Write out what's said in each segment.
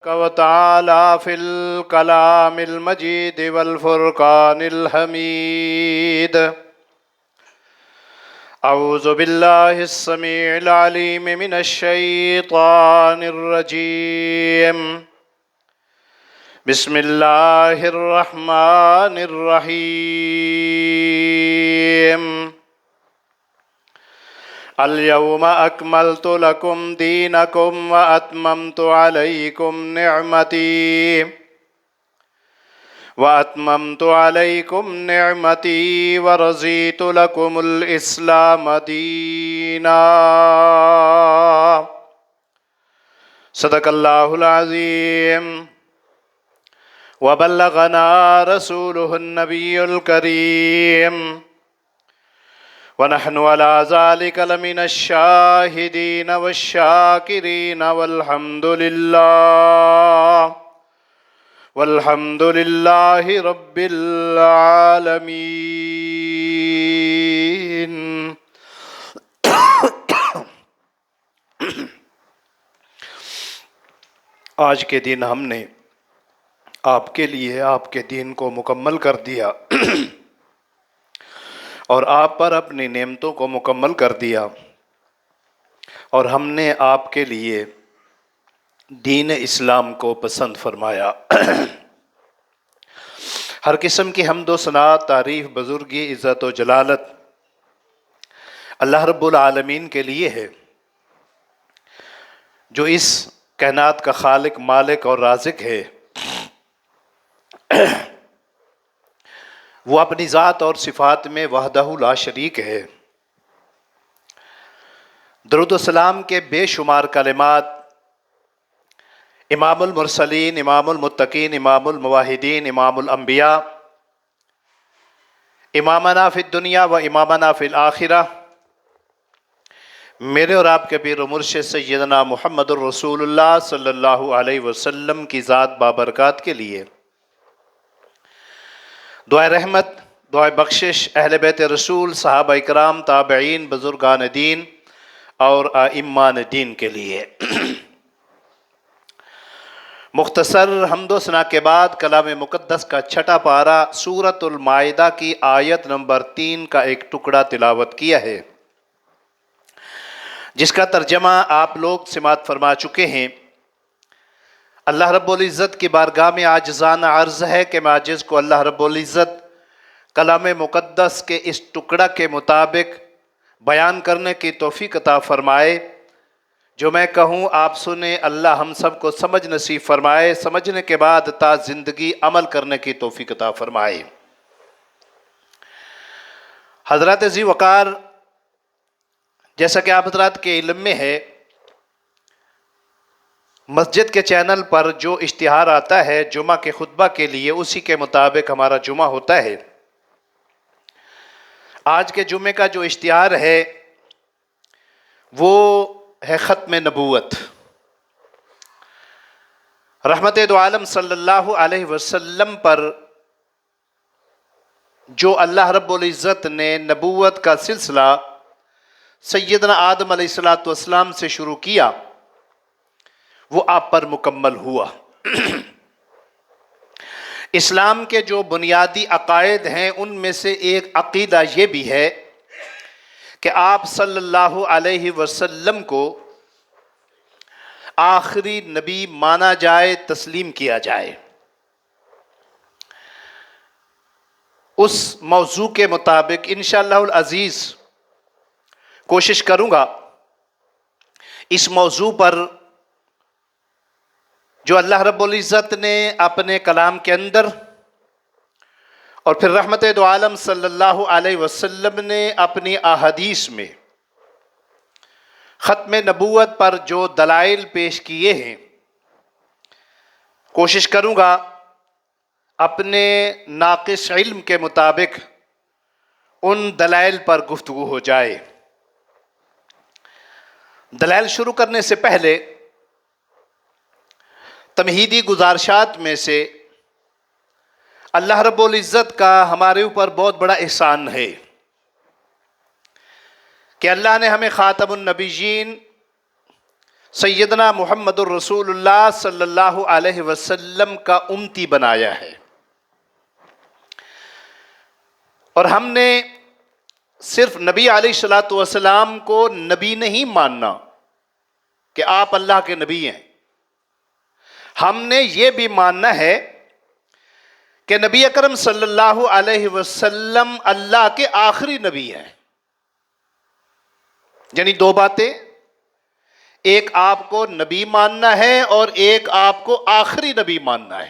وتعالى في الكلام المجيد والفرقان الحميد. أعوذ بالله السميع العليم من الشيطان الرجيم. بسم الله الرحمن الرحيم. اليوم أكملت لكم دينكم وأتممت عليكم نعمتي ورضيت لكم الإسلام دينا. صدق الله العظيم. وبلغنا رسوله النبي الكريم، ونحن على ذلك لمن الشاهدين والشاكرين والحمد لله رب العالمين. آج کے دن ہم نے آپ کے لیے آپ کے دین کو مکمل کر دیا اور آپ پر اپنی نعمتوں کو مکمل کر دیا، اور ہم نے آپ کے لیے دین اسلام کو پسند فرمایا۔ ہر قسم کی حمد و ثنا، تعریف، بزرگی، عزت و جلالت اللہ رب العالمین کے لیے ہے، جو اس کائنات کا خالق، مالک اور رازق ہے۔ وہ اپنی ذات اور صفات میں وحدہ لا شریک ہے۔ درود و سلام کے بے شمار کلمات امام المرسلین، امام المتقین، امام الموحدین، امام الانبیاء، امامنا فی الدنیا و امامنا فی الآخرہ، میرے اور آپ کے پیر و مرشد سیدنا محمد الرسول اللہ صلی اللہ علیہ وسلم کی ذات بابرکات کے لیے دعائے رحمت، دعائے بخشش اہل بیت رسول، صحابہ اکرام، تابعین، بزرگان دین اور ائمہ دین کے لیے۔ مختصر حمد و ثنا کے بعد کلام مقدس کا چھٹا پارہ سورۃ المائدہ کی آیت نمبر 3 کا ایک ٹکڑا تلاوت کیا ہے، جس کا ترجمہ آپ لوگ سماعت فرما چکے ہیں۔ اللہ رب العزت کی بارگاہ میں عاجزانہ عرض ہے کہ میں عاجز کو اللہ رب العزت کلام مقدس کے اس ٹکڑا کے مطابق بیان کرنے کی توفیق عطا فرمائے۔ جو میں کہوں آپ سنیں، اللہ ہم سب کو سمجھ نصیب فرمائے، سمجھنے کے بعد تا زندگی عمل کرنے کی توفیق عطا فرمائے۔ حضرات ذی وقار، جیسا کہ آپ حضرات کے علم میں ہے، مسجد کے چینل پر جو اشتہار آتا ہے جمعہ کے خطبہ کے لیے، اسی کے مطابق ہمارا جمعہ ہوتا ہے۔ آج کے جمعے کا جو اشتہار ہے وہ ہے ختم نبوت۔ رحمت دو عالم صلی اللہ علیہ وسلم پر جو اللہ رب العزت نے نبوت کا سلسلہ سیدنا آدم علیہ السلام سے شروع کیا، وہ آپ پر مکمل ہوا۔ اسلام کے جو بنیادی عقائد ہیں ان میں سے ایک عقیدہ یہ بھی ہے کہ آپ صلی اللہ علیہ وسلم کو آخری نبی مانا جائے، تسلیم کیا جائے۔ اس موضوع کے مطابق انشاءاللہ العزیز کوشش کروں گا اس موضوع پر جو اللہ رب العزت نے اپنے کلام کے اندر اور پھر رحمت دو عالم صلی اللہ علیہ وسلم نے اپنی احادیث میں ختم نبوت پر جو دلائل پیش کیے ہیں، کوشش کروں گا اپنے ناقص علم کے مطابق ان دلائل پر گفتگو ہو جائے۔ دلائل شروع کرنے سے پہلے تمہیدی گزارشات میں سے اللہ رب العزت کا ہمارے اوپر بہت بڑا احسان ہے کہ اللہ نے ہمیں خاتم النبیین سیدنا محمد الرسول اللہ صلی اللہ علیہ وسلم کا امتی بنایا ہے، اور ہم نے صرف نبی علیہ الصلوۃ والسلام کو نبی نہیں ماننا کہ آپ اللہ کے نبی ہیں، ہم نے یہ بھی ماننا ہے کہ نبی اکرم صلی اللہ علیہ وسلم اللہ کے آخری نبی ہیں۔ یعنی دو باتیں، ایک آپ کو نبی ماننا ہے اور ایک آپ کو آخری نبی ماننا ہے۔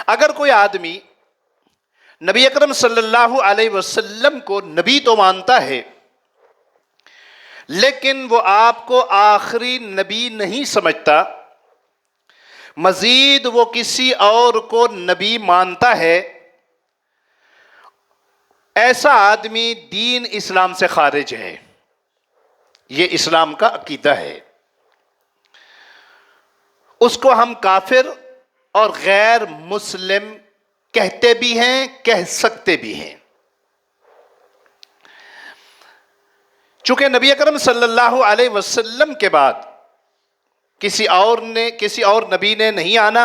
اگر کوئی آدمی نبی اکرم صلی اللہ علیہ وسلم کو نبی تو مانتا ہے، لیکن وہ آپ کو آخری نبی نہیں سمجھتا، مزید وہ کسی اور کو نبی مانتا ہے، ایسا آدمی دین اسلام سے خارج ہے۔ یہ اسلام کا عقیدہ ہے، اس کو ہم کافر اور غیر مسلم کہتے بھی ہیں، کہہ سکتے بھی ہیں۔ چونکہ نبی اکرم صلی اللہ علیہ وسلم کے بعد کسی اور نبی نے نہیں آنا،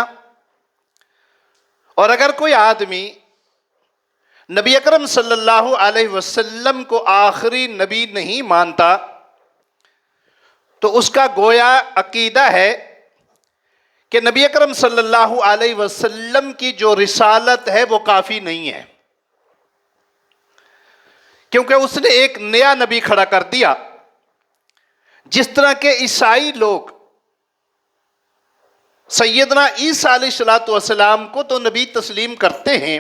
اور اگر کوئی آدمی نبی اکرم صلی اللہ علیہ وسلم کو آخری نبی نہیں مانتا تو اس کا گویا عقیدہ ہے کہ نبی اکرم صلی اللہ علیہ وسلم کی جو رسالت ہے وہ کافی نہیں ہے، کیونکہ اس نے ایک نیا نبی کھڑا کر دیا۔ جس طرح کے عیسائی لوگ سیدنا عیسیٰ علیہ الصلوۃ والسلام کو تو نبی تسلیم کرتے ہیں،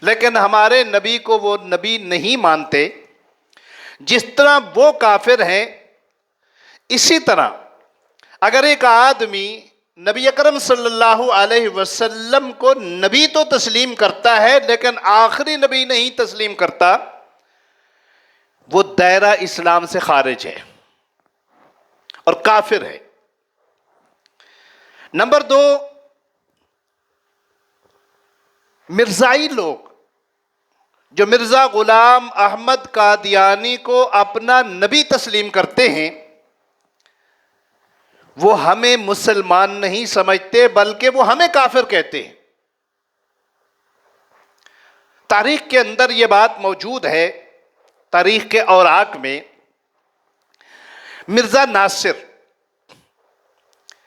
لیکن ہمارے نبی کو وہ نبی نہیں مانتے، جس طرح وہ کافر ہیں، اسی طرح اگر ایک آدمی نبی اکرم صلی اللہ علیہ وسلم کو نبی تو تسلیم کرتا ہے لیکن آخری نبی نہیں تسلیم کرتا، وہ دائرہ اسلام سے خارج ہے اور کافر ہے۔ نمبر دو، مرزائی لوگ جو مرزا غلام احمد قادیانی کو اپنا نبی تسلیم کرتے ہیں، وہ ہمیں مسلمان نہیں سمجھتے بلکہ وہ ہمیں کافر کہتے ہیں۔ تاریخ کے اندر یہ بات موجود ہے، تاریخ کے اوراق میں مرزا ناصر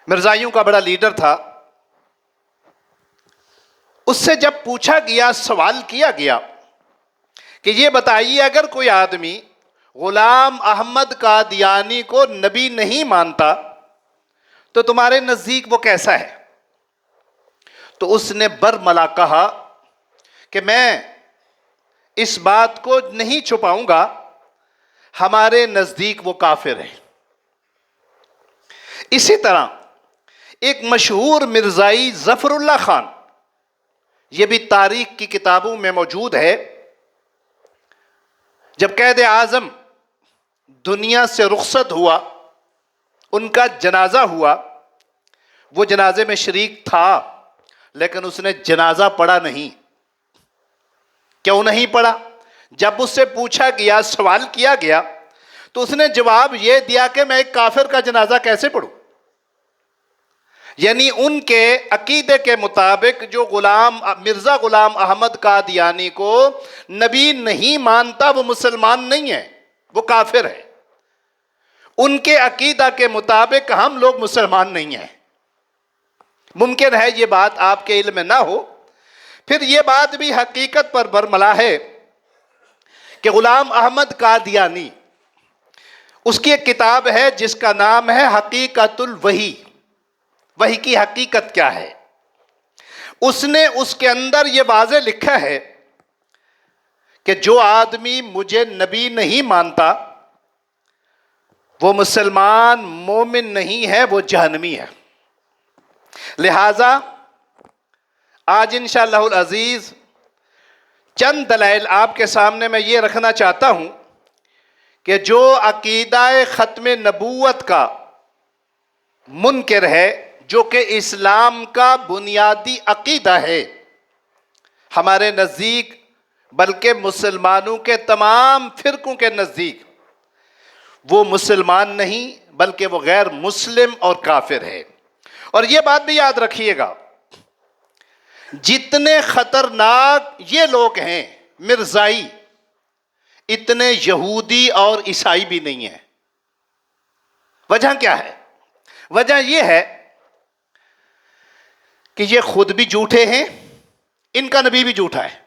مرزائیوں کا بڑا لیڈر تھا، اس سے جب پوچھا گیا، سوال کیا گیا کہ یہ بتائیے اگر کوئی آدمی غلام احمد قادیانی کو نبی نہیں مانتا تو تمہارے نزدیک وہ کیسا ہے؟ تو اس نے برملا کہا کہ میں اس بات کو نہیں چھپاؤں گا، ہمارے نزدیک وہ کافر ہے۔ اسی طرح ایک مشہور مرزائی ظفر اللہ خان، یہ بھی تاریخ کی کتابوں میں موجود ہے، جب قائد اعظم دنیا سے رخصت ہوا، ان کا جنازہ ہوا، وہ جنازے میں شریک تھا لیکن اس نے جنازہ پڑھا نہیں۔ کیوں نہیں پڑھا؟ جب اس سے پوچھا گیا، سوال کیا گیا، تو اس نے جواب یہ دیا کہ میں ایک کافر کا جنازہ کیسے پڑھوں؟ یعنی ان کے عقیدے کے مطابق جو مرزا غلام احمد قادیانی کو نبی نہیں مانتا وہ مسلمان نہیں ہے، وہ کافر ہے۔ ان کے عقیدہ کے مطابق ہم لوگ مسلمان نہیں ہیں۔ ممکن ہے یہ بات آپ کے علم میں نہ ہو، پھر یہ بات بھی حقیقت پر برملا ہے کہ غلام احمد قادیانی، اس کی ایک کتاب ہے جس کا نام ہے حقیقت الوحی، وحی کی حقیقت کیا ہے۔ اس نے اس کے اندر یہ واضح لکھا ہے کہ جو آدمی مجھے نبی نہیں مانتا وہ مسلمان مومن نہیں ہے، وہ جہنمی ہے۔ لہذا آج انشاءاللہ العزیز چند دلائل آپ کے سامنے میں یہ رکھنا چاہتا ہوں کہ جو عقیدہ ختم نبوت کا منکر ہے، جو کہ اسلام کا بنیادی عقیدہ ہے، ہمارے نزدیک بلکہ مسلمانوں کے تمام فرقوں کے نزدیک وہ مسلمان نہیں بلکہ وہ غیر مسلم اور کافر ہے۔ اور یہ بات بھی یاد رکھیے گا، جتنے خطرناک یہ لوگ ہیں مرزائی، اتنے یہودی اور عیسائی بھی نہیں ہیں۔ وجہ کیا ہے؟ وجہ یہ ہے کہ یہ خود بھی جھوٹے ہیں، ان کا نبی بھی جھوٹا ہے۔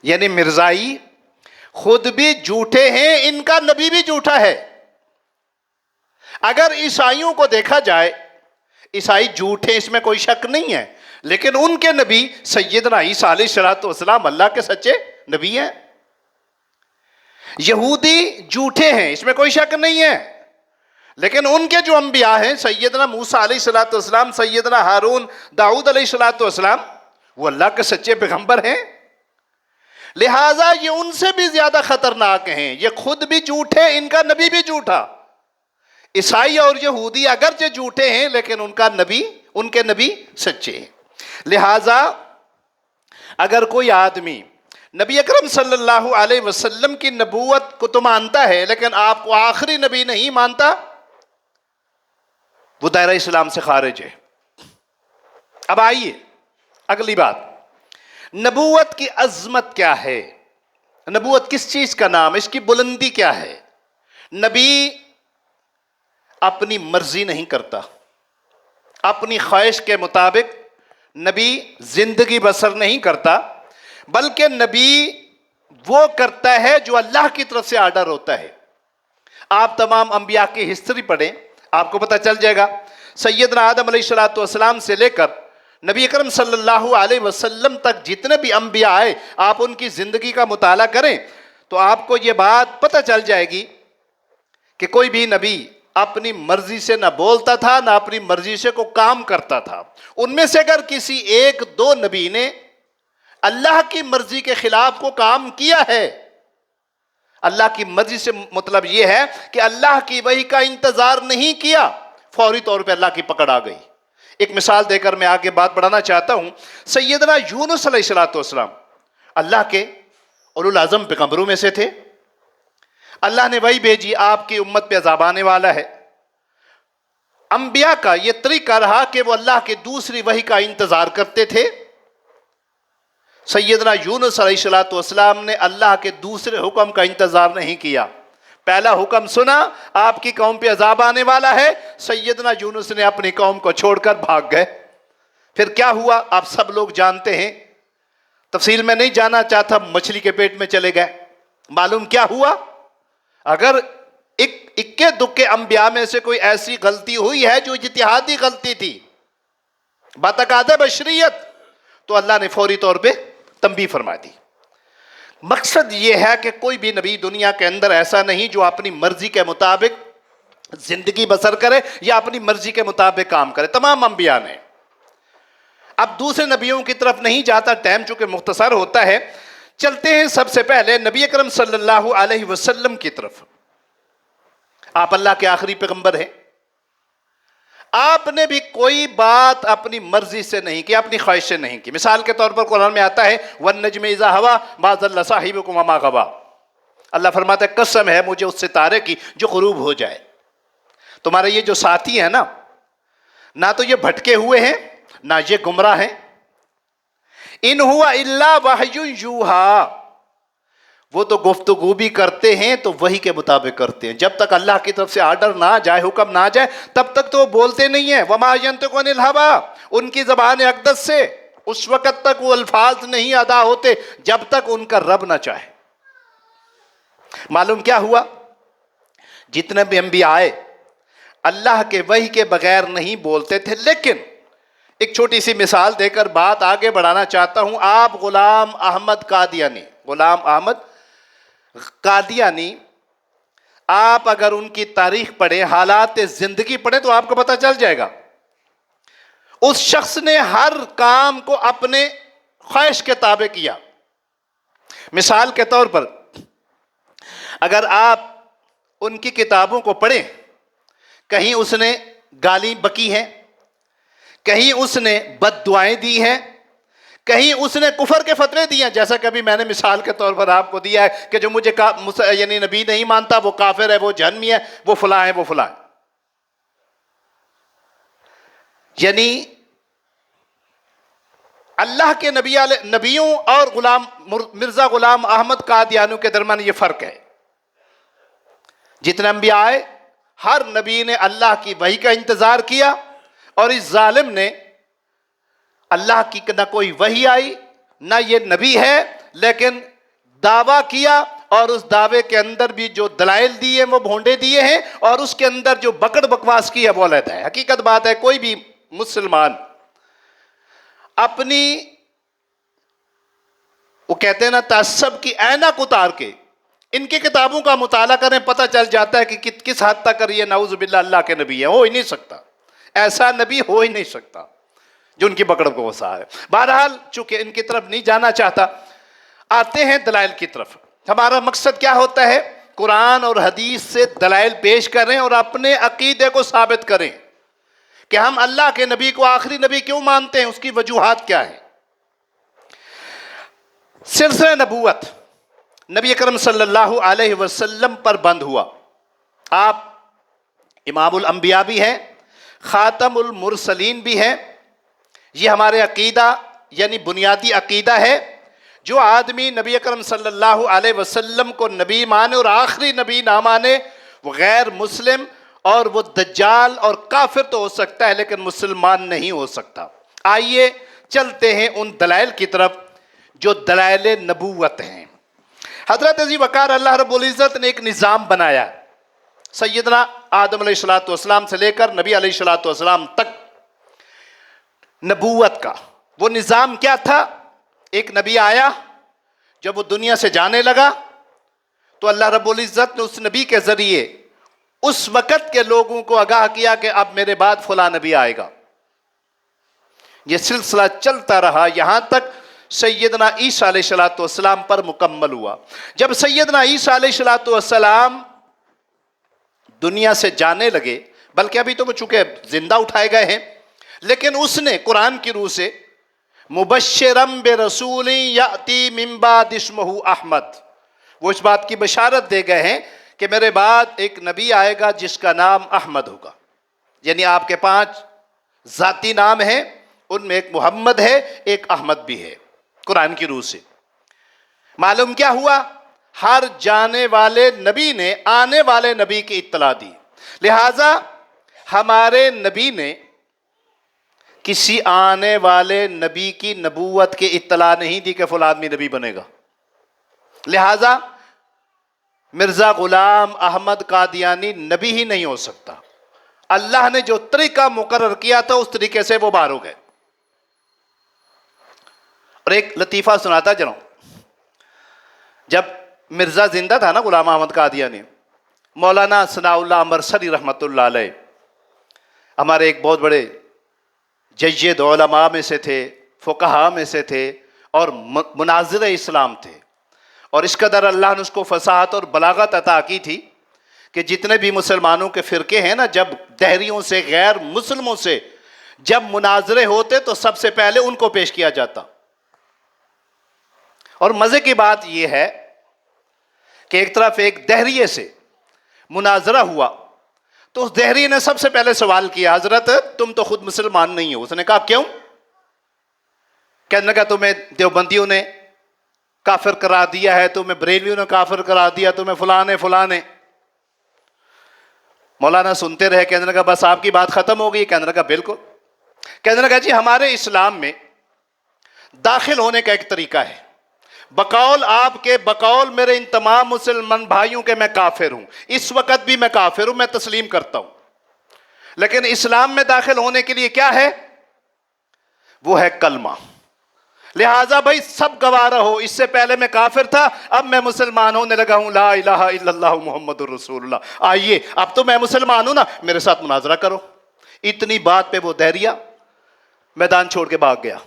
یعنی مرزائی خود بھی جھوٹے ہیں، ان کا نبی بھی جھوٹا ہے۔ اگر عیسائیوں کو دیکھا جائے، عیسائی جھوٹے، اس میں کوئی شک نہیں ہے، لیکن ان کے نبی سیدنا عیسیٰ علیہ السلام اللہ کے سچے نبی ہیں۔ یہودی جھوٹے ہیں، اس میں کوئی شک نہیں ہے، لیکن ان کے جو انبیاء ہیں، سیدنا موسیٰ علیہ السلام، سیدنا ہارون، داؤد علیہ السلام، وہ اللہ کے سچے پیغمبر ہیں۔ لہٰذا یہ ان سے بھی زیادہ خطرناک ہیں، یہ خود بھی جھوٹے، ان کا نبی بھی جھوٹا۔ عیسائی اور یہودی اگرچہ جھوٹے ہیں لیکن ان کے نبی سچے ہیں۔ لہٰذا اگر کوئی آدمی نبی اکرم صلی اللہ علیہ وسلم کی نبوت کو تو مانتا ہے لیکن آپ کو آخری نبی نہیں مانتا، وہ دائرہ اسلام سے خارج ہے۔ اب آئیے اگلی بات، نبوت کی عظمت کیا ہے؟ نبوت کس چیز کا نام، اس کی بلندی کیا ہے؟ نبی اپنی مرضی نہیں کرتا، اپنی خواہش کے مطابق نبی زندگی بسر نہیں کرتا، بلکہ نبی وہ کرتا ہے جو اللہ کی طرف سے آرڈر ہوتا ہے۔ آپ تمام انبیاء کی ہسٹری پڑھیں، آپ کو پتہ چل جائے گا، سیدنا آدم علیہ السلام سے لے کر نبی اکرم صلی اللہ علیہ وسلم تک جتنے بھی انبیاء آئے، آپ ان کی زندگی کا مطالعہ کریں تو آپ کو یہ بات پتہ چل جائے گی کہ کوئی بھی نبی اپنی مرضی سے نہ بولتا تھا نہ اپنی مرضی سے کوئی کام کرتا تھا۔ ان میں سے اگر کسی ایک دو نبی نے اللہ کی مرضی کے خلاف کو کام کیا ہے، اللہ کی مرضی سے مطلب یہ ہے کہ اللہ کی وحی کا انتظار نہیں کیا، فوری طور پہ اللہ کی پکڑ آ گئی۔ ایک مثال دے کر میں آگے بات بڑھانا چاہتا ہوں۔ سیدنا یونس علیہ السلام اللہ کے اولو العزم پیغمبروں میں سے تھے۔ اللہ نے وحی بھیجی، آپ کی امت پہ عذاب آنے والا ہے۔ انبیاء کا یہ طریقہ رہا کہ وہ اللہ کے دوسری وحی کا انتظار کرتے تھے۔ سیدنا یونس علیہ السلام نے اللہ کے دوسرے حکم کا انتظار نہیں کیا۔ پہلا حکم سنا، آپ کی قوم پہ عذاب آنے والا ہے، سیدنا یونس نے اپنی قوم کو چھوڑ کر بھاگ گئے۔ پھر کیا ہوا آپ سب لوگ جانتے ہیں، تفصیل میں نہیں جانا چاہتا، مچھلی کے پیٹ میں چلے گئے۔ معلوم کیا ہوا؟ اگر اکے دکے انبیاء میں سے کوئی ایسی غلطی ہوئی ہے جو اجتہادی غلطی تھی، بتقاضۂ بشریت، تو اللہ نے فوری طور پہ تنبیہ فرما دی۔ مقصد یہ ہے کہ کوئی بھی نبی دنیا کے اندر ایسا نہیں جو اپنی مرضی کے مطابق زندگی بسر کرے یا اپنی مرضی کے مطابق کام کرے، تمام انبیاء نے۔ اب دوسرے نبیوں کی طرف نہیں جاتا، ٹائم چونکہ مختصر ہوتا ہے، چلتے ہیں سب سے پہلے نبی اکرم صلی اللہ علیہ وسلم کی طرف۔ آپ اللہ کے آخری پیغمبر ہیں، آپ نے بھی کوئی بات اپنی مرضی سے نہیں کی، اپنی خواہش سے نہیں کی۔ مثال کے طور پر قرآن میں آتا ہے وَالنَّجْمِ إِذَا هَوَىٰ مَا ضَلَّ صَاحِبُكُمْ وَمَا غَوَىٰ، اللہ فرماتا ہے قسم ہے مجھے اس ستارے کی جو غروب ہو جائے۔ تمہارے یہ جو ساتھی ہیں نا، نہ تو یہ بھٹکے ہوئے ہیں نہ یہ گمراہ ہیں۔ إِنْ هُوَ إِلَّا وَحْيٌ يُوحَىٰ، وہ تو گفتگو بھی کرتے ہیں تو وحی کے مطابق کرتے ہیں، جب تک اللہ کی طرف سے آرڈر نہ جائے، حکم نہ جائے، تب تک تو وہ بولتے نہیں ہیں۔ وَمَا يَنْطِقُ عَنِ الْهَوَىٰ، ان کی زبان اقدس سے اس وقت تک وہ الفاظ نہیں ادا ہوتے جب تک ان کا رب نہ چاہے۔ معلوم کیا ہوا؟ جتنے بھی انبیاء آئے اللہ کے وحی کے بغیر نہیں بولتے تھے۔ لیکن ایک چھوٹی سی مثال دے کر بات آگے بڑھانا چاہتا ہوں۔ آپ غلام احمد قادیانی، آپ اگر ان کی تاریخ پڑھیں، حالات زندگی پڑھیں تو آپ کو پتہ چل جائے گا، اس شخص نے ہر کام کو اپنے خواہش کے تابع کیا۔ مثال کے طور پر اگر آپ ان کی کتابوں کو پڑھیں، کہیں اس نے گالی بکی ہے، کہیں اس نے بد دعائیں دی ہیں، کہیں اس نے کفر کے فتوے دیے ہیں، جیسا کہ ابھی میں نے مثال کے طور پر آپ کو دیا ہے کہ جو مجھے یعنی نبی نہیں مانتا وہ کافر ہے، وہ جہنمی ہے، وہ فلاں ہے، وہ فلاں ہے. یعنی اللہ کے نبیوں اور مرزا غلام احمد قادیانیوں کے درمیان یہ فرق ہے. جتنے انبیاء آئے ہر نبی نے اللہ کی وحی کا انتظار کیا، اور اس ظالم نے اللہ کی نہ کوئی وحی آئی نہ یہ نبی ہے، لیکن دعویٰ کیا، اور اس دعوے کے اندر بھی جو دلائل دیے وہ بھونڈے دیے ہیں، اور اس کے اندر جو بکڑ بکواس کی ہے وہ علیحدہ ہے. حقیقت بات ہے کوئی بھی مسلمان اپنی وہ کہتے ہیں نا تعصب کی اینک اتار کے ان کی کتابوں کا مطالعہ کریں، پتہ چل جاتا ہے کہ کس حد تک یہ نعوذ باللہ اللہ کے نبی ہیں. ہو ہی نہیں سکتا، ایسا نبی ہو ہی نہیں سکتا جو ان کی پکڑ کو وسع ہے. بہرحال چونکہ ان کی طرف نہیں جانا چاہتا، آتے ہیں دلائل کی طرف. ہمارا مقصد کیا ہوتا ہے؟ قرآن اور حدیث سے دلائل پیش کریں اور اپنے عقیدے کو ثابت کریں کہ ہم اللہ کے نبی کو آخری نبی کیوں مانتے ہیں، اس کی وجوہات کیا ہیں. سلسلہ نبوت نبی اکرم صلی اللہ علیہ وسلم پر بند ہوا. آپ امام الانبیاء بھی ہیں، خاتم المرسلین بھی ہیں. یہ ہمارے عقیدہ یعنی بنیادی عقیدہ ہے. جو آدمی نبی اکرم صلی اللہ علیہ وسلم کو نبی مانے اور آخری نبی نہ مانے وہ غیر مسلم، اور وہ دجال اور کافر تو ہو سکتا ہے لیکن مسلمان نہیں ہو سکتا. آئیے چلتے ہیں ان دلائل کی طرف جو دلائل نبوت ہیں. حضرت ذی وقار اللہ رب العزت نے ایک نظام بنایا ہے. سیدنا آدم علیہ السلام سے لے کر نبی علیہ السلام تک نبوت کا وہ نظام کیا تھا؟ ایک نبی آیا، جب وہ دنیا سے جانے لگا تو اللہ رب العزت نے اس نبی کے ذریعے اس وقت کے لوگوں کو آگاہ کیا کہ اب میرے بعد فلاں نبی آئے گا. یہ سلسلہ چلتا رہا یہاں تک سیدنا عیسیٰ علیہ السلام پر مکمل ہوا. جب سیدنا عیسیٰ علیہ السلام دنیا سے جانے لگے، بلکہ ابھی تو وہ چونکہ زندہ اٹھائے گئے ہیں، لیکن اس نے قرآن کی روح سے مبشرم برسول یاتی من بعد اسمہ احمد، وہ اس بات کی بشارت دے گئے ہیں کہ میرے بعد ایک نبی آئے گا جس کا نام احمد ہوگا. یعنی آپ کے 5 ذاتی نام ہیں، ان میں ایک محمد ہے، ایک احمد بھی ہے. قرآن کی روح سے معلوم کیا ہوا؟ ہر جانے والے نبی نے آنے والے نبی کی اطلاع دی. لہذا ہمارے نبی نے کسی آنے والے نبی کی نبوت کی اطلاع نہیں دی کہ فلاں آدمی نبی بنے گا. لہذا مرزا غلام احمد قادیانی نبی ہی نہیں ہو سکتا. اللہ نے جو طریقہ مقرر کیا تھا اس طریقے سے وہ باہر ہو گئے. اور ایک لطیفہ سناتا جاؤں. جب مرزا زندہ تھا نا غلام احمد قادیانی، مولانا ثناء اللہ امرسری رحمۃ اللہ علیہ ہمارے ایک بہت بڑے جید علماء میں سے تھے، فقہاء میں سے تھے، اور مناظر اسلام تھے. اور اس قدر اللہ نے اس کو فصاحت اور بلاغت عطا کی تھی کہ جتنے بھی مسلمانوں کے فرقے ہیں نا، جب دہریوں سے غیر مسلموں سے جب مناظرے ہوتے تو سب سے پہلے ان کو پیش کیا جاتا. اور مزے کی بات یہ ہے کہ ایک طرف ایک دہریے سے مناظرہ ہوا تو اس دہریے نے سب سے پہلے سوال کیا، حضرت تم تو خود مسلمان نہیں ہو. اس نے کہا کیوں؟ کہنے لگا تمہیں دیوبندیوں نے کافر کرا دیا ہے، تمہیں بریلویوں نے کافر کرا دیا، تمہیں فلانے. مولانا سنتے رہے. کہنے لگا بس آپ کی بات ختم ہو گئی؟ کہنے لگا بالکل. کہنے لگا جی ہمارے اسلام میں داخل ہونے کا ایک طریقہ ہے. بقول آپ کے، بقول میرے ان تمام مسلمان بھائیوں کے میں کافر ہوں، اس وقت بھی میں کافر ہوں، میں تسلیم کرتا ہوں. لیکن اسلام میں داخل ہونے کے لیے کیا ہے؟ وہ ہے کلمہ. لہٰذا بھائی سب گواہ رہو، اس سے پہلے میں کافر تھا، اب میں مسلمان ہونے لگا ہوں، لا الہ الا اللہ محمد الرسول اللہ. آئیے اب تو میں مسلمان ہوں نا، میرے ساتھ مناظرہ کرو. اتنی بات پہ وہ دہریہ میدان چھوڑ کے بھاگ گیا.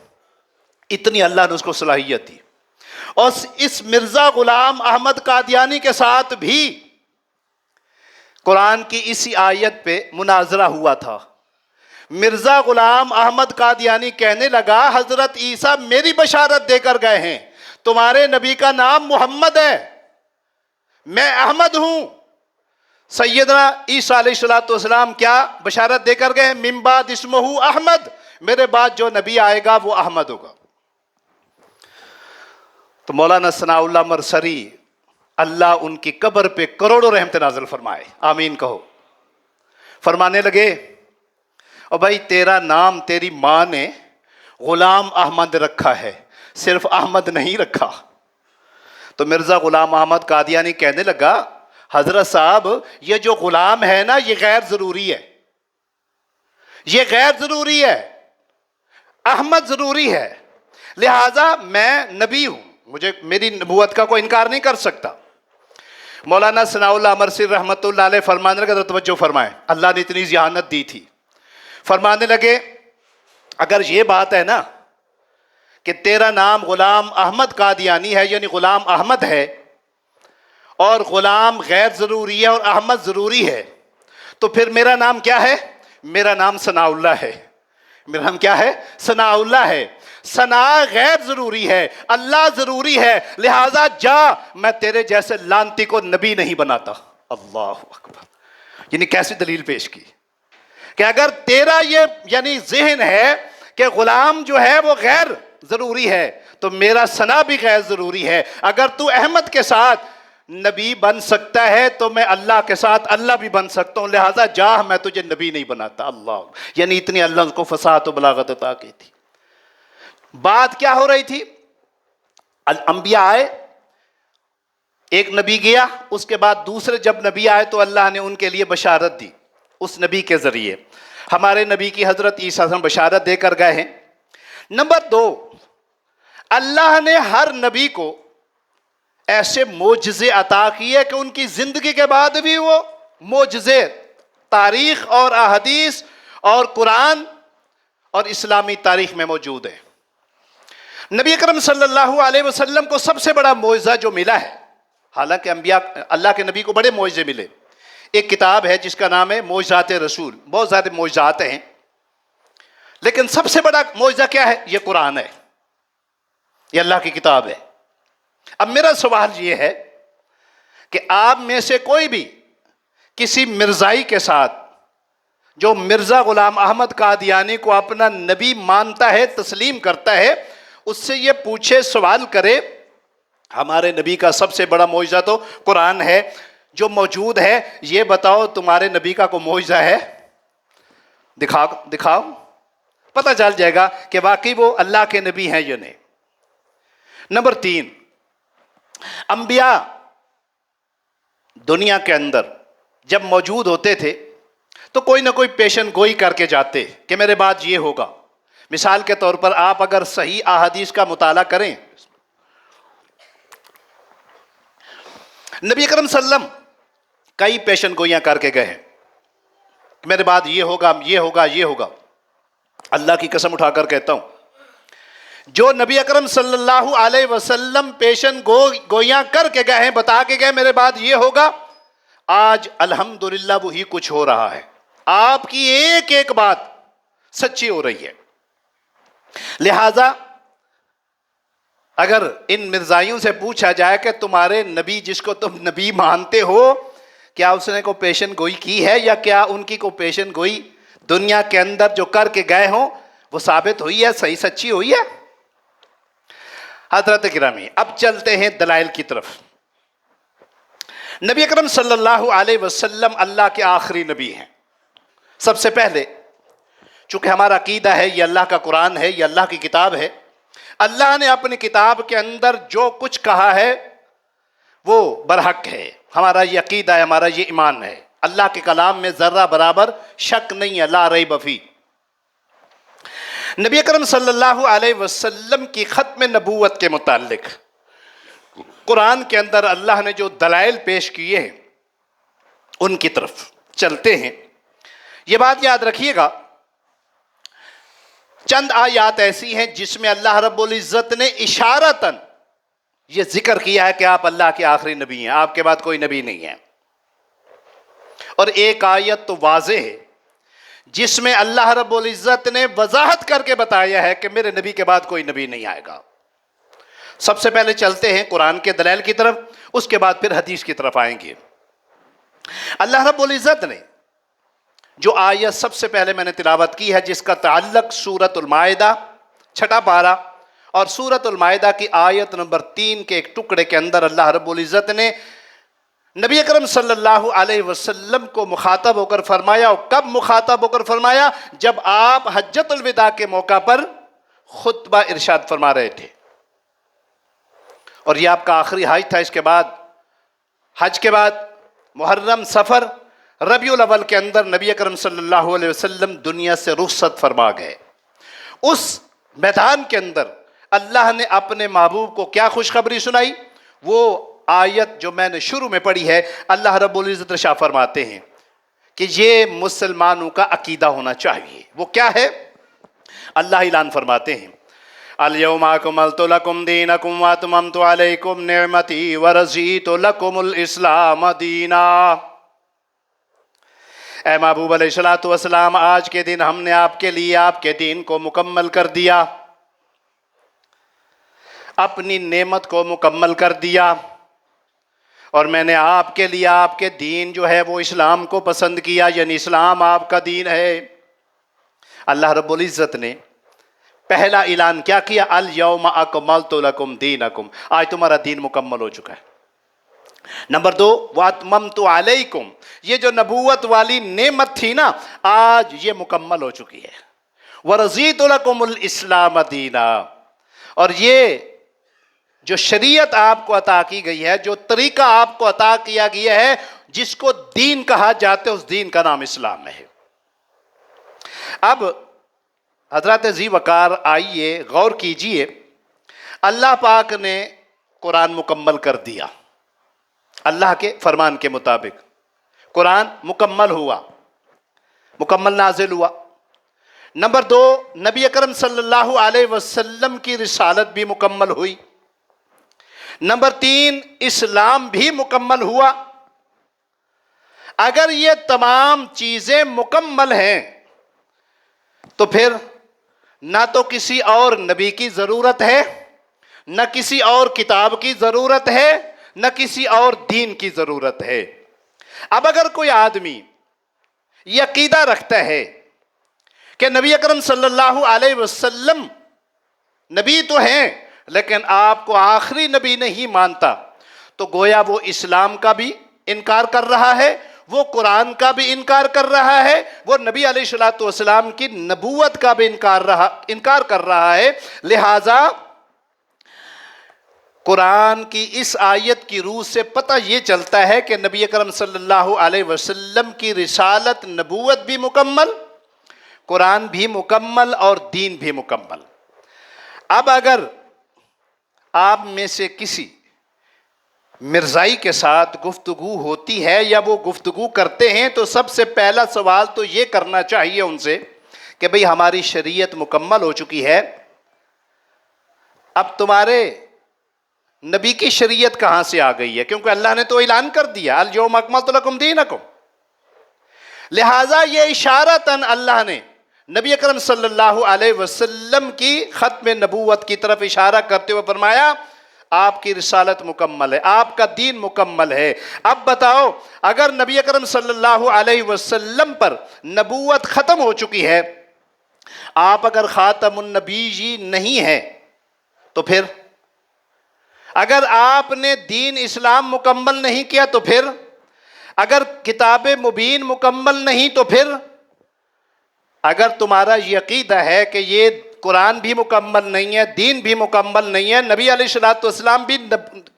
اتنی اللہ نے اس کو صلاحیت دی. اور اس مرزا غلام احمد قادیانی کے ساتھ بھی قرآن کی اسی آیت پہ مناظرہ ہوا تھا. مرزا غلام احمد قادیانی کہنے لگا حضرت عیسیٰ میری بشارت دے کر گئے ہیں، تمہارے نبی کا نام محمد ہے، میں احمد ہوں۔ سیدنا عیسیٰ علیہ السلام کیا بشارت دے کر گئے ہیں؟ من بعد اسمہ احمد، میرے بعد جو نبی آئے گا وہ احمد ہوگا۔ تو مولانا ثناء اللہ مرسری، اللہ ان کی قبر پہ کروڑوں رحمت نازل فرمائے، آمین کہو۔ فرمانے لگے اور بھائی تیرا نام تیری ماں نے غلام احمد رکھا ہے، صرف احمد نہیں رکھا۔ تو مرزا غلام احمد قادیانی کہنے لگا حضرت صاحب یہ جو غلام ہے نا یہ غیر ضروری ہے، یہ غیر ضروری ہے، احمد ضروری ہے، لہٰذا میں نبی ہوں، مجھے میری نبوت کا کوئی انکار نہیں کر سکتا۔ مولانا ثناء اللہ مرسری رحمۃ اللہ علیہ فرمانے لگے، توجہ فرمائیں، اللہ نے اتنی ذہانت دی تھی، فرمانے لگے اگر یہ بات ہے نا کہ تیرا نام غلام احمد قادیانی ہے، یعنی غلام احمد ہے، اور غلام غیر ضروری ہے اور احمد ضروری ہے، تو پھر میرا نام کیا ہے؟ میرا نام ثناء اللہ ہے۔ میرا نام کیا ہے؟ ثناء اللہ ہے۔ ثناء غیر ضروری ہے، اللہ ضروری ہے، لہٰذا جا، میں تیرے جیسے لانتی کو نبی نہیں بناتا۔ اللہ اکبر، یعنی کیسی دلیل پیش کی کہ اگر تیرا یہ یعنی ذہن ہے کہ غلام جو ہے وہ غیر ضروری ہے تو میرا ثنا بھی غیر ضروری ہے۔ اگر تو احمد کے ساتھ نبی بن سکتا ہے تو میں اللہ کے ساتھ اللہ بھی بن سکتا ہوں، لہٰذا جا، میں تجھے نبی نہیں بناتا۔ اللہ، یعنی اتنی اللہ کو فصاحت و بلاغت عطا کی تھی۔ بات کیا ہو رہی تھی؟ انبیاء آئے، ایک نبی گیا، اس کے بعد دوسرے جب نبی آئے تو اللہ نے ان کے لیے بشارت دی اس نبی کے ذریعے۔ ہمارے نبی کی حضرت عیسیٰ علیہ السلام بشارت دے کر گئے ہیں۔ نمبر 2، اللہ نے ہر نبی کو ایسے معجزے عطا کیے کہ ان کی زندگی کے بعد بھی وہ معجزے تاریخ اور احادیث اور قرآن اور اسلامی تاریخ میں موجود ہیں۔ نبی اکرم صلی اللہ علیہ وسلم کو سب سے بڑا معجزہ جو ملا ہے، حالانکہ انبیاء اللہ کے نبی کو بڑے معجزے ملے، ایک کتاب ہے جس کا نام ہے معجزات رسول، بہت زیادہ معجزات ہیں، لیکن سب سے بڑا معجزہ کیا ہے؟ یہ قرآن ہے، یہ اللہ کی کتاب ہے۔ اب میرا سوال یہ ہے کہ آپ میں سے کوئی بھی کسی مرزائی کے ساتھ جو مرزا غلام احمد قادیانی کو اپنا نبی مانتا ہے، تسلیم کرتا ہے، اس سے یہ پوچھے، سوال کرے ہمارے نبی کا سب سے بڑا معجزہ تو قرآن ہے جو موجود ہے، یہ بتاؤ تمہارے نبی کا کوئی معجزہ ہے؟ دکھاؤ، پتہ چل جائے گا کہ واقعی وہ اللہ کے نبی ہیں یا نہیں۔ نمبر 3، انبیاء دنیا کے اندر جب موجود ہوتے تھے تو کوئی نہ کوئی پیشن گوئی کر کے جاتے کہ میرے بعد یہ ہوگا۔ مثال کے طور پر آپ اگر صحیح احادیث کا مطالعہ کریں، نبی اکرم صلی اللہ علیہ وسلم کئی پیشن گوئیاں کر کے گئے ہیں، میرے بعد یہ ہوگا، یہ ہوگا، یہ ہوگا۔ اللہ کی قسم اٹھا کر کہتا ہوں، جو نبی اکرم صلی اللہ علیہ وسلم پیشن گوئیاں کر کے گئے ہیں، بتا کے گئے میرے بعد یہ ہوگا، آج الحمدللہ وہی کچھ ہو رہا ہے۔ آپ کی ایک ایک بات سچی ہو رہی ہے۔ لہذا اگر ان مرزائیوں سے پوچھا جائے کہ تمہارے نبی جس کو تم نبی مانتے ہو، کیا اس نے کوئی پیشن گوئی کی ہے، یا کیا ان کی کوئی پیشن گوئی دنیا کے اندر جو کر کے گئے ہوں وہ ثابت ہوئی ہے، صحیح سچی ہوئی ہے؟ حضرت گرامی، اب چلتے ہیں دلائل کی طرف۔ نبی اکرم صلی اللہ علیہ وسلم اللہ کے آخری نبی ہیں۔ سب سے پہلے چونکہ ہمارا عقیدہ ہے یہ اللہ کا قرآن ہے، یہ اللہ کی کتاب ہے، اللہ نے اپنی کتاب کے اندر جو کچھ کہا ہے وہ برحق ہے، ہمارا یہ عقیدہ ہے، ہمارا یہ ایمان ہے۔ اللہ کے کلام میں ذرہ برابر شک نہیں ہے، لا ریب فیہ۔ نبی اکرم صلی اللہ علیہ وسلم کی ختم نبوت کے متعلق قرآن کے اندر اللہ نے جو دلائل پیش کیے ہیں ان کی طرف چلتے ہیں۔ یہ بات یاد رکھیے گا، چند آیات ایسی ہیں جس میں اللہ رب العزت نے اشارتاً یہ ذکر کیا ہے کہ آپ اللہ کے آخری نبی ہیں، آپ کے بعد کوئی نبی نہیں ہے۔ اور ایک آیت تو واضح ہے جس میں اللہ رب العزت نے وضاحت کر کے بتایا ہے کہ میرے نبی کے بعد کوئی نبی نہیں آئے گا۔ سب سے پہلے چلتے ہیں قرآن کے دلائل کی طرف، اس کے بعد پھر حدیث کی طرف آئیں گے۔ اللہ رب العزت نے جو آیت سب سے پہلے میں نے تلاوت کی ہے، جس کا تعلق سورۃ المائدہ 6 پارہ اور سورۃ المائدہ کی آیت نمبر 3 کے ایک ٹکڑے کے اندر اللہ رب العزت نے نبی اکرم صلی اللہ علیہ وسلم کو مخاطب ہو کر فرمایا، اور کب مخاطب ہو کر فرمایا؟ جب آپ حجۃ الوداع کے موقع پر خطبہ ارشاد فرما رہے تھے، اور یہ آپ کا آخری حج تھا۔ اس کے بعد حج کے بعد محرم، سفر، ربیع الاول کے اندر نبی اکرم صلی اللہ علیہ وسلم دنیا سے رخصت فرما گئے۔ اس میدان کے اندر اللہ نے اپنے محبوب کو کیا خوشخبری سنائی؟ وہ آیت جو میں نے شروع میں پڑھی ہے، اللہ رب العزت ارشاد فرماتے ہیں کہ یہ مسلمانوں کا عقیدہ ہونا چاہیے۔ وہ کیا ہے؟ اللہ اعلان فرماتے ہیں، اليوم اکملت لکم دینکم واتممت علیکم نعمتی ورضیت لکم الاسلام دینا۔ اے محبوب علیہ السلام، آج کے دن ہم نے آپ کے لیے آپ کے دین کو مکمل کر دیا، اپنی نعمت کو مکمل کر دیا، اور میں نے آپ کے لیے آپ کے دین جو ہے وہ اسلام کو پسند کیا، یعنی اسلام آپ کا دین ہے۔ اللہ رب العزت نے پہلا اعلان کیا کیا؟ الیوم اکملت لکم دینکم، آج تمہارا دین مکمل ہو چکا ہے۔ نمبر 2، واتممت علیکم، یہ جو نبوت والی نعمت تھی نا، آج یہ مکمل ہو چکی ہے۔ ورضیت لکم الاسلام دینا، اور یہ جو شریعت آپ کو عطا کی گئی ہے، جو طریقہ آپ کو عطا کیا گیا ہے، جس کو دین کہا جاتا ہے، اس دین کا نام اسلام ہے۔ اب حضرات ذی وقار آئیے غور کیجئے، اللہ پاک نے قرآن مکمل کر دیا، اللہ کے فرمان کے مطابق قرآن مکمل ہوا، مکمل نازل ہوا۔ نمبر 2، نبی اکرم صلی اللہ علیہ وسلم کی رسالت بھی مکمل ہوئی۔ نمبر 3، اسلام بھی مکمل ہوا۔ اگر یہ تمام چیزیں مکمل ہیں تو پھر نہ تو کسی اور نبی کی ضرورت ہے، نہ کسی اور کتاب کی ضرورت ہے، نہ کسی اور دین کی ضرورت ہے۔ اب اگر کوئی آدمی یہ عقیدہ رکھتا ہے کہ نبی اکرم صلی اللہ علیہ وسلم نبی تو ہیں لیکن آپ کو آخری نبی نہیں مانتا، تو گویا وہ اسلام کا بھی انکار کر رہا ہے، وہ قرآن کا بھی انکار کر رہا ہے، وہ نبی علیہ السلام کی نبوت کا بھی انکار کر رہا ہے۔ لہٰذا قرآن کی اس آیت کی روح سے پتہ یہ چلتا ہے کہ نبی اکرم صلی اللہ علیہ وسلم کی رسالت، نبوت بھی مکمل، قرآن بھی مکمل اور دین بھی مکمل۔ اب اگر آپ میں سے کسی مرزائی کے ساتھ گفتگو ہوتی ہے یا وہ گفتگو کرتے ہیں تو سب سے پہلا سوال تو یہ کرنا چاہیے ان سے کہ بھئی ہماری شریعت مکمل ہو چکی ہے، اب تمہارے نبی کی شریعت کہاں سے آ گئی ہے؟ کیونکہ اللہ نے تو اعلان کر دیا الیوم اکملت لکم دینکم۔ لہٰذا یہ اشارتاً اللہ نے نبی اکرم صلی اللہ علیہ وسلم کی ختم نبوت کی طرف اشارہ کرتے ہوئے فرمایا آپ کی رسالت مکمل ہے، آپ کا دین مکمل ہے۔ اب بتاؤ، اگر نبی اکرم صلی اللہ علیہ وسلم پر نبوت ختم ہو چکی ہے، آپ اگر خاتم النبی نہیں ہیں تو پھر اگر آپ نے دین اسلام مکمل نہیں کیا تو پھر اگر کتاب مبین مکمل نہیں تو پھر اگر تمہارا یہ عقیدہ ہے کہ یہ قرآن بھی مکمل نہیں ہے، دین بھی مکمل نہیں ہے، نبی علیہ السلام بھی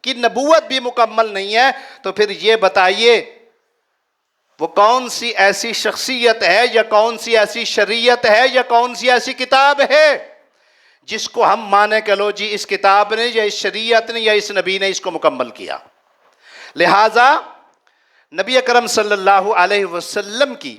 کی نبوت بھی مکمل نہیں ہے، تو پھر یہ بتائیے وہ کون سی ایسی شخصیت ہے یا کون سی ایسی شریعت ہے یا کون سی ایسی کتاب ہے جس کو ہم مانے کہ لو جی اس کتاب نے یا اس شریعت نے یا اس نبی نے اس کو مکمل کیا۔ لہٰذا نبی اکرم صلی اللہ علیہ وسلم کی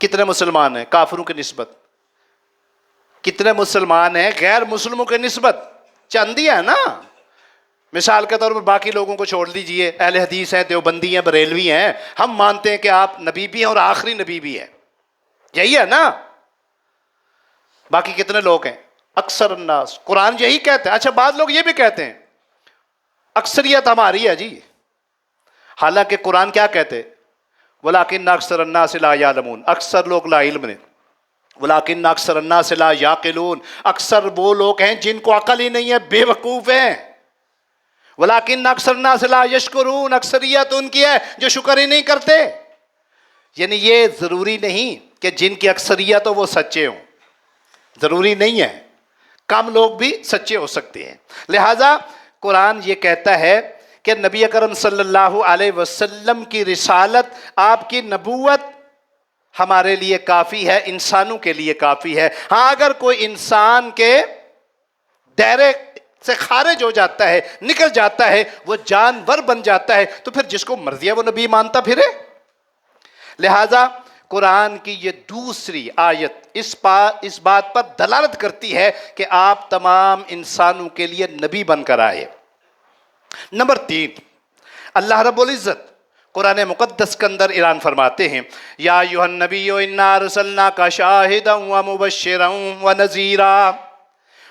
کتنے مسلمان ہیں کافروں کی نسبت؟ کتنے مسلمان ہیں غیر مسلموں کی نسبت؟ چند ہی ہے نا. مثال کے طور پر باقی لوگوں کو چھوڑ دیجئے، اہل حدیث ہیں، دیوبندی ہیں، بریلوی ہیں، ہم مانتے ہیں کہ آپ نبی بھی ہیں اور آخری نبی بھی ہیں، یہی ہے نا. باقی کتنے لوگ ہیں؟ اکثر الناس. قرآن یہی کہتے ہیں. اچھا بعض لوگ یہ بھی کہتے ہیں اکثریت ہماری ہے جی، حالانکہ قرآن کیا کہتے؟ وَلَٰكِنَّ أَكْثَرَ النَّاسِ لَا يَعْلَمُونَ. اکثر لوگ لا علم نے. وَلَٰكِنَّ أَكْثَرَ النَّاسِ لَا يَعْقِلُونَ. اکثر وہ لوگ ہیں جن کو عقل ہی نہیں ہے، بے وقوف ہیں. وَلَٰكِنَّ أَكْثَرَ النَّاسِ لَا يَشْكُرُونَ. اکثریت ان کی ہے جو شکر ہی نہیں کرتے. یعنی یہ ضروری نہیں کہ جن کی اکثریت ہو وہ سچے ہوں، ضروری نہیں ہے، کم لوگ بھی سچے ہو سکتے ہیں. لہذا قرآن یہ کہتا ہے کہ نبی اکرم صلی اللہ علیہ وسلم کی رسالت، آپ کی نبوت ہمارے لیے کافی ہے، انسانوں کے لیے کافی ہے. ہاں اگر کوئی انسان کے دائرے سے خارج ہو جاتا ہے، نکل جاتا ہے، وہ جانور بن جاتا ہے، تو پھر جس کو مرضی ہے وہ نبی مانتا پھرے. لہذا قرآن کی یہ دوسری آیت اس بات پر دلالت کرتی ہے کہ آپ تمام انسانوں کے لیے نبی بن کر آئے. نمبر 3، اللہ رب العزت قرآن مقدس کے اندر اعلان فرماتے ہیں یا ایھا النبی انا ارسلناک شاہدا ومبشرا ونذیرا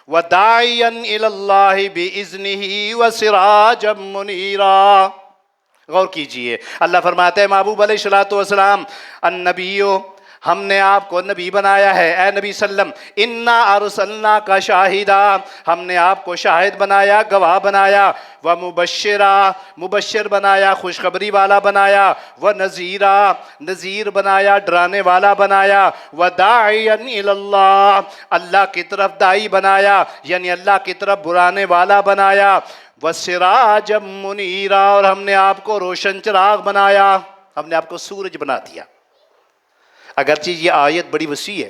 وداعیا الی اللہ باذنہ وسراجا منیرا. غور کیجئے، اللہ فرماتے ہیں محبوب علیہ السلام، النبیو، ہم نے آپ کو نبی بنایا ہے، اے نبی سلم، انا ارسلناک شاہدا، ہم نے آپ کو شاہد بنایا، گواہ بنایا، ومبشرا، مبشر بنایا، خوشخبری والا بنایا، ونذیرا، نذیر بنایا، ڈرانے والا بنایا، وداعیا الی اللہ، اللہ کی طرف داعی بنایا، یعنی اللہ کی طرف بلانے والا بنایا، وسراجا منیرا، اور ہم نے آپ کو روشن چراغ بنایا، ہم نے آپ کو سورج بنا دیا. اگرچہ یہ آیت بڑی وسیع ہے،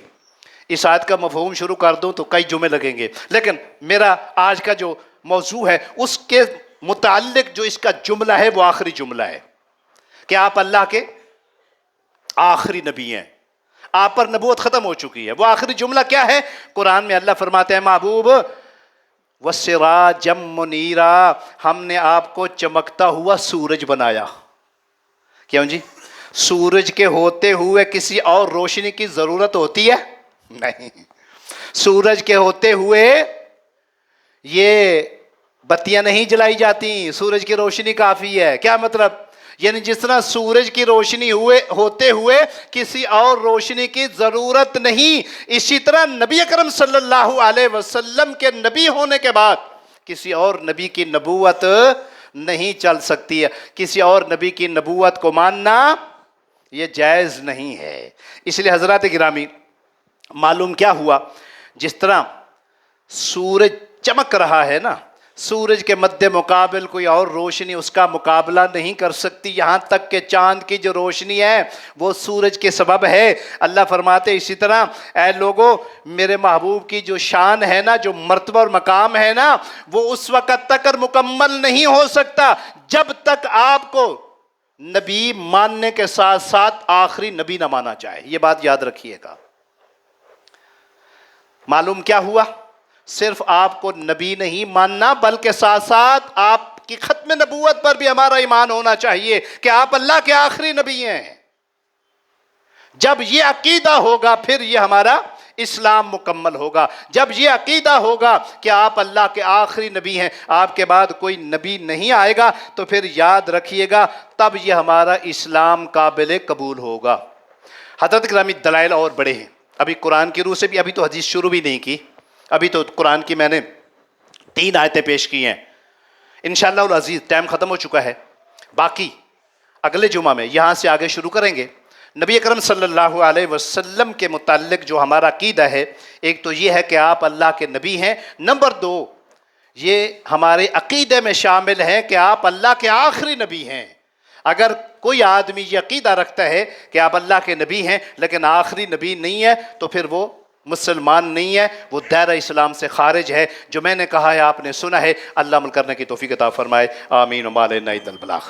اس آیت کا مفہوم شروع کر دوں تو کئی جمعے لگیں گے، لیکن میرا آج کا جو موضوع ہے اس کے متعلق جو اس کا جملہ ہے وہ آخری جملہ ہے کہ آپ اللہ کے آخری نبی ہیں، آپ پر نبوت ختم ہو چکی ہے. وہ آخری جملہ کیا ہے؟ قرآن میں اللہ فرماتے ہیں محبوب وَسِرَاجًا مُنِيرًا، ہم نے آپ کو چمکتا ہوا سورج بنایا. کیوں جی؟ سورج کے ہوتے ہوئے کسی اور روشنی کی ضرورت ہوتی ہے؟ نہیں. سورج کے ہوتے ہوئے یہ بتیاں نہیں جلائی جاتی، سورج کی روشنی کافی ہے. کیا مطلب؟ یعنی جس طرح سورج کی روشنی ہوتے ہوئے کسی اور روشنی کی ضرورت نہیں، اسی طرح نبی اکرم صلی اللہ علیہ وسلم کے نبی ہونے کے بعد کسی اور نبی کی نبوت نہیں چل سکتی ہے. کسی اور نبی کی نبوت کو ماننا یہ جائز نہیں ہے. اس لیے حضرات گرامی، معلوم کیا ہوا؟ جس طرح سورج چمک رہا ہے نا، سورج کے مد مقابل کوئی اور روشنی اس کا مقابلہ نہیں کر سکتی، یہاں تک کہ چاند کی جو روشنی ہے وہ سورج کے سبب ہے. اللہ فرماتے اسی طرح اے لوگو، میرے محبوب کی جو شان ہے نا، جو مرتبہ اور مقام ہے نا، وہ اس وقت تک مکمل نہیں ہو سکتا جب تک آپ کو نبی ماننے کے ساتھ ساتھ آخری نبی نہ مانا جائے. یہ بات یاد رکھیے گا. معلوم کیا ہوا؟ صرف آپ کو نبی نہیں ماننا بلکہ ساتھ ساتھ آپ کی ختم نبوت پر بھی ہمارا ایمان ہونا چاہیے کہ آپ اللہ کے آخری نبی ہیں. جب یہ عقیدہ ہوگا پھر یہ ہمارا اسلام مکمل ہوگا. جب یہ عقیدہ ہوگا کہ آپ اللہ کے آخری نبی ہیں، آپ کے بعد کوئی نبی نہیں آئے گا، تو پھر یاد رکھیے گا تب یہ ہمارا اسلام قابل قبول ہوگا. حضرت گرامی دلائل اور بڑے ہیں. ابھی قرآن کی روح سے بھی ابھی تو حدیث شروع بھی نہیں کی، ابھی تو قرآن کی میں نے 3 آیتیں پیش کی ہیں. انشاءاللہ العزیز ٹائم ختم ہو چکا ہے، باقی اگلے جمعہ میں یہاں سے آگے شروع کریں گے. نبی اکرم صلی اللہ علیہ وسلم کے متعلق جو ہمارا عقیدہ ہے، ایک تو یہ ہے کہ آپ اللہ کے نبی ہیں. نمبر 2، یہ ہمارے عقیدے میں شامل ہے کہ آپ اللہ کے آخری نبی ہیں. اگر کوئی آدمی یہ عقیدہ رکھتا ہے کہ آپ اللہ کے نبی ہیں لیکن آخری نبی نہیں ہے تو پھر وہ مسلمان نہیں ہے، وہ دائرہ اسلام سے خارج ہے. جو میں نے کہا ہے آپ نے سنا ہے. اللہ عمل کرنے کی توفیق عطا فرمائے. آمین و ما علینا الا البلاغ.